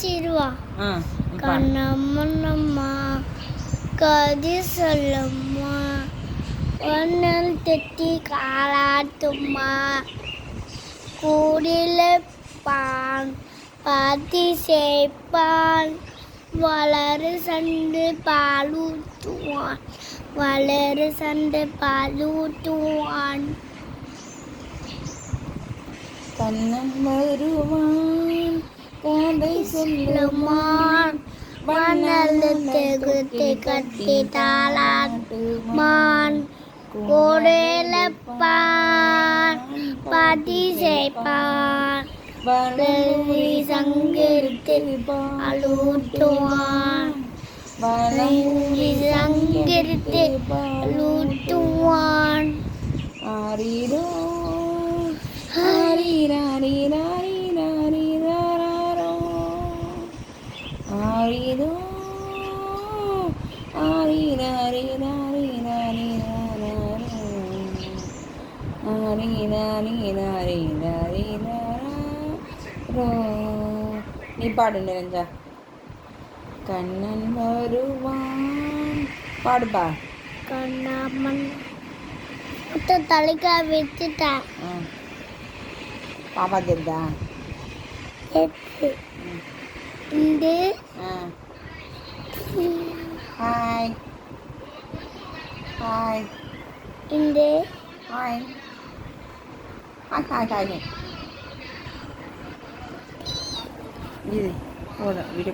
சிறுவா கண்ணம்மண்ணம்மா கதி சொல்லம்மா ஒன்னல் தெத்தி காலாட்டும்மா கூடில பான் பாத்தி சேர்ப்பான் வளரு சண்டு பாலூட்டுவான் வளரு சண்டு பாலூட்டுவான் கண்ணன் வருவான் கதை சொல்லுமான் வண்ணத்தை கட்டி தாளாட்டுமான் கோடேலப்பான் பாட்டி சேர்ப்பான் வளரி சங்கரித்து அலூட்டுவான் வளரி சங்கரித்து அலூட்டுவான் ஆரீரோ ஆரீராரீராரீராரீராரோ ஆரீரோ ஆரீராரீராரீராரீராரோ ஆரீராரீராரீராரீராரோ. நீ பாடு நிரஞ்சா. கண்ணன் வருவான் பாடுப்பா. கண்ணாமன் தலைக்கா வச்சுட்டேன். பாப்பா தெரியுதா? இந்த ஹாய் ஹாய் இந்த ஹாய் ஹாய் ஹாய் ஹாய் இது போதும் வீடியோ.